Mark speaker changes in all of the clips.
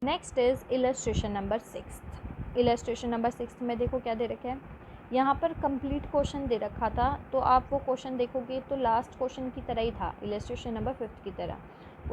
Speaker 1: Next is illustration number 6। Illustration number 6 में देखो क्या दे रखा है, यहाँ पर कंप्लीट क्वेश्चन दे रखा था, तो आप वो क्वेश्चन देखोगे तो लास्ट क्वेश्चन की तरह ही था, इलस्ट्रेशन नंबर 5 की तरह।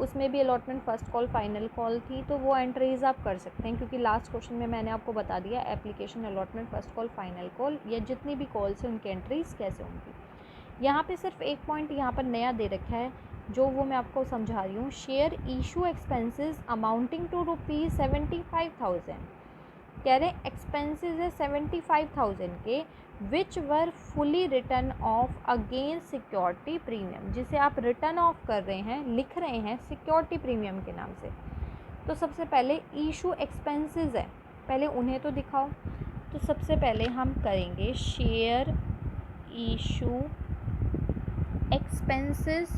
Speaker 1: उसमें भी allotment first call final call थी, तो वो एंट्रीज आप कर सकते हैं, क्योंकि लास्ट क्वेश्चन में मैंने आपको बता दिया application, allotment, first call, final call, या जितनी भी कॉल्स हैं उनकी एंट्रीज कैसे होंगी। यहाँ पे सिर्फ एक पॉइंट यहाँ पर नया दे रखा है, जो वो मैं आपको समझा रही हूँ। Share issue expenses amounting to ₹75,000, कह रहे एक्सपेंसेस है 75,000 के, which were fully written off against security premium, जिसे आप रिटर्न ऑफ कर रहे हैं, लिख रहे हैं सिक्योरिटी प्रीमियम के नाम से। तो सबसे पहले इशू एक्सपेंसेस है, पहले उन्हें तो दिखाओ। तो सबसे पहले हम करेंगे share issue expenses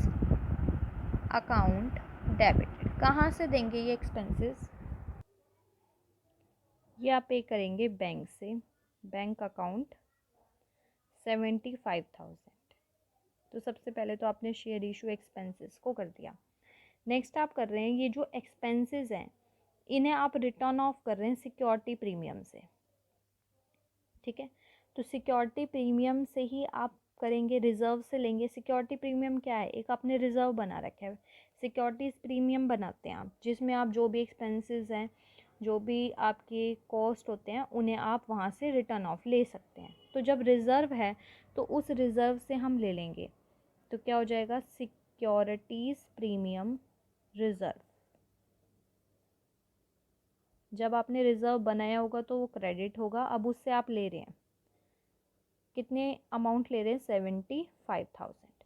Speaker 1: account debited. कहाँ से देंगे ये एक्सपेंसेस? ये आप पे करेंगे बैंक से, बैंक अकाउंट 75,000। तो सबसे पहले तो आपने शेयर इशू एक्सपेंसेस को कर दिया। नेक्स्ट आप कर रहे हैं ये जो एक्सपेंसेस हैं, इन्हें आप रिटर्न ऑफ कर रहे हैं सिक्योरिटी प्रीमियम से, ठीक है। तो सिक्योरिटी प्रीमियम से ही आप करेंगे, रिज़र्व से लेंगे। सिक्योरिटी प्रीमियम क्या है? एक आपने रिज़र्व बना रखा है, सिक्योरिटीज़ प्रीमियम बनाते हैं आप, जिसमें आप जो भी एक्सपेंसेस हैं, जो भी आपके कॉस्ट होते हैं, उन्हें आप वहाँ से रिटर्न ऑफ ले सकते हैं। तो जब रिज़र्व है तो उस रिज़र्व से हम ले लेंगे, तो क्या हो जाएगा? Securities premium reserve. जब आपने रिज़र्व बनाया होगा तो वो क्रेडिट होगा, अब उससे आप ले रहे हैं, कितने अमाउंट ले रहे हैं? 75,000।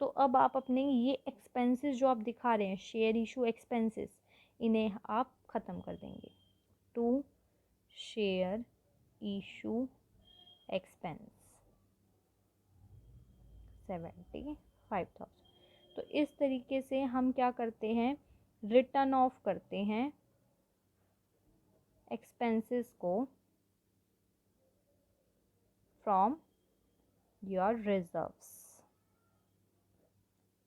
Speaker 1: तो अब आप अपने ये एक्सपेंसेस जो आप दिखा रहे हैं, शेयर इशू एक्सपेंसेस, इन्हें आप ख़त्म कर देंगे टू शेयर इशू एक्सपेंस 75,000। तो इस तरीके से हम क्या करते हैं? रिटर्न ऑफ करते हैं एक्सपेंसेस को फ्रॉम योर रिजर्व्स,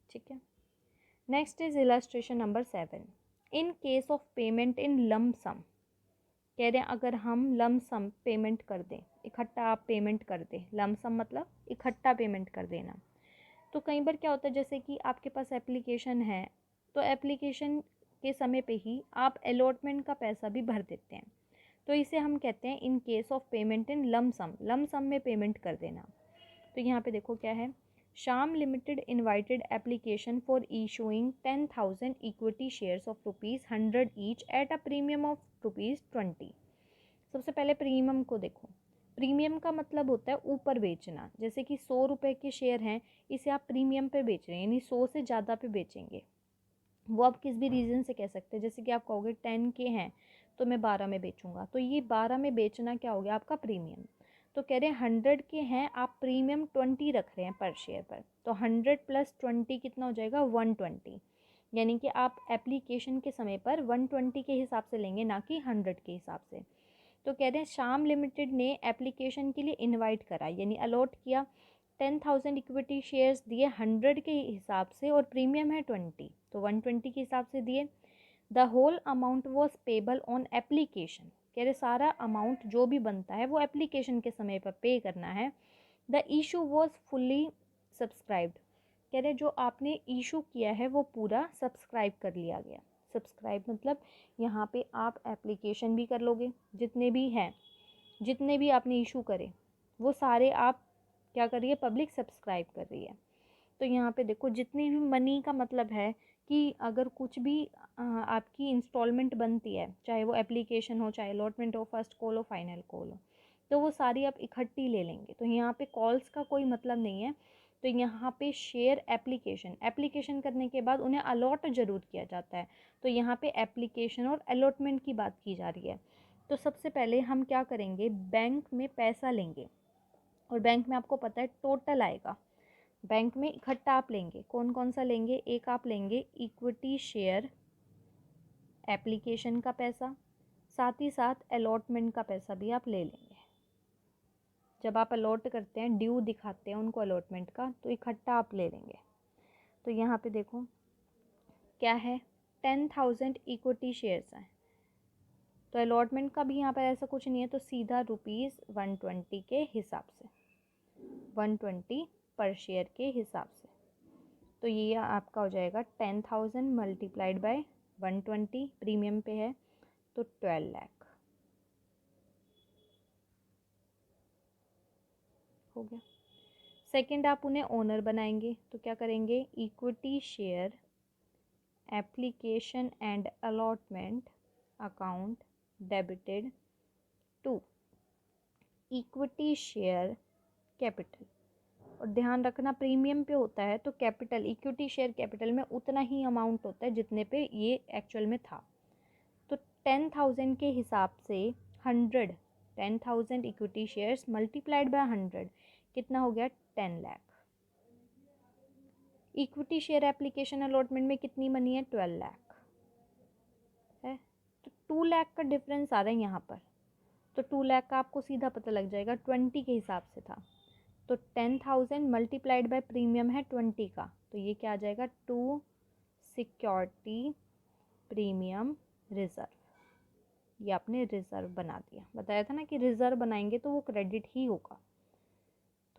Speaker 1: ठीक है। Next is illustration number 7। In case of payment in lump sum, कह रहे हैं अगर हम लम सम पेमेंट कर दें, इकट्ठा आप पेमेंट कर दें, लम सम मतलब इकट्ठा पेमेंट कर देना। तो कई बार क्या होता है, जैसे कि आपके पास एप्लीकेशन है, तो एप्लीकेशन के समय पे ही आप अलॉटमेंट का पैसा भी भर देते हैं, तो इसे हम कहते हैं in case of payment in lump sum, lump sum में पेमेंट कर देना। तो यहाँ पे देखो क्या है, शाम limited invited application for issuing 10,000 equity shares of ₹100 each at a premium of ₹20। सबसे पहले प्रीमियम को देखो। प्रीमियम का मतलब होता है ऊपर बेचना, जैसे कि 100 रुपये के शेयर हैं, इसे आप प्रीमियम पे बेच रहे हैं, यानी 100 से ज़्यादा पे बेचेंगे। वो आप किस भी रीज़न से कह सकते हैं, जैसे कि आप कहोगे 10 के हैं तो मैं 12 में बेचूंगा, तो ये 12 में बेचना क्या हो गया? आपका प्रीमियम। तो कह रहे हैं 100 के हैं, आप प्रीमियम 20 रख रहे हैं पर शेयर पर, तो 100 + 20 कितना हो जाएगा? 120। यानी कि आप एप्लीकेशन के समय पर 120 के हिसाब से लेंगे, ना कि 100 के हिसाब से। तो कह रहे हैं शाम लिमिटेड ने एप्लीकेशन के लिए इनवाइट करा, यानी अलॉट किया, 10,000 इक्विटी शेयर्स दिए 100 के हिसाब से, और प्रीमियम है 20, तो 120 के हिसाब से दिए। The whole amount was payable on application, कह रहे सारा अमाउंट जो भी बनता है वो एप्लीकेशन के समय पर पे करना है। The issue was fully subscribed, कह रहे जो आपने इशू किया है वो पूरा सब्सक्राइब कर लिया गया। सब्सक्राइब मतलब यहाँ पे आप एप्लीकेशन भी कर लोगे, जितने भी हैं, जितने भी आपने इशू करे वो सारे आप क्या कर रही है? पब्लिक सब्सक्राइब कर रही है। तो यहाँ पे देखो, जितनी भी मनी का मतलब है कि अगर कुछ भी आपकी इंस्टॉलमेंट बनती है, चाहे वो एप्लीकेशन हो, चाहे अलॉटमेंट हो, फर्स्ट कॉल हो, फाइनल कॉल हो, तो वो सारी आप इकट्ठी ले लेंगे। तो यहाँ पे कॉल्स का कोई मतलब नहीं है। तो यहाँ पे शेयर एप्लीकेशन करने के बाद उन्हें अलॉट ज़रूर किया जाता है, तो यहाँ पे एप्लीकेशन और अलॉटमेंट की बात की जा रही है। तो सबसे पहले हम क्या करेंगे? बैंक में पैसा लेंगे, और बैंक में आपको पता है टोटल आएगा। बैंक में इकट्ठा आप लेंगे, कौन कौन सा लेंगे? एक आप लेंगे इक्विटी शेयर एप्लीकेशन का पैसा, साथ ही साथ अलॉटमेंट का पैसा भी आप ले लेंगे। जब आप अलॉट करते हैं, ड्यू दिखाते हैं उनको अलॉटमेंट का, तो इकट्ठा आप ले लेंगे। तो यहाँ पे देखो क्या है, 10,000 इक्विटी शेयर्स हैं, तो अलॉटमेंट का भी यहाँ पर ऐसा कुछ नहीं है, तो सीधा ₹120 के हिसाब से, 120 पर शेयर के हिसाब से। तो ये आपका हो जाएगा 10,000 मल्टीप्लाइड बाय 120, प्रीमियम पे है तो 12 लाख हो गया। सेकंड, आप उन्हें ओनर बनाएंगे तो क्या करेंगे, equity share application and allotment account debited to equity share capital. और ध्यान रखना प्रीमियम पे होता है तो कैपिटल, इक्विटी शेयर कैपिटल में उतना ही अमाउंट होता है जितने पे ये एक्चुअल में था। तो 10,000 के हिसाब से 100, 10,000 इक्विटी शेयर्स मल्टीप्लाइड बाय 100 कितना हो गया, 10 lakh. Equity share application allotment में कितनी मनी है, 12 लाख है। तो 2 लाख का डिफरेंस आ रहा है यहाँ पर। तो 2 लाख का आपको सीधा पता लग जाएगा, 20 के हिसाब से था। तो 10,000 मल्टीप्लाइड बाय प्रीमियम है 20 का, तो ये क्या आ जाएगा, 2 सिक्योरिटी प्रीमियम रिजर्व। ये आपने रिजर्व बना दिया, बताया था ना कि रिजर्व बनाएंगे तो वो क्रेडिट ही होगा।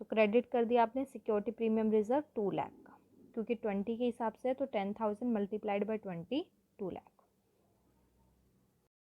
Speaker 1: तो क्रेडिट कर दिया आपने सिक्योरिटी प्रीमियम रिजर्व 2 लाख का, क्योंकि 20 के हिसाब से है तो 10,000 मल्टीप्लाइड बाय 20, 2 लाख।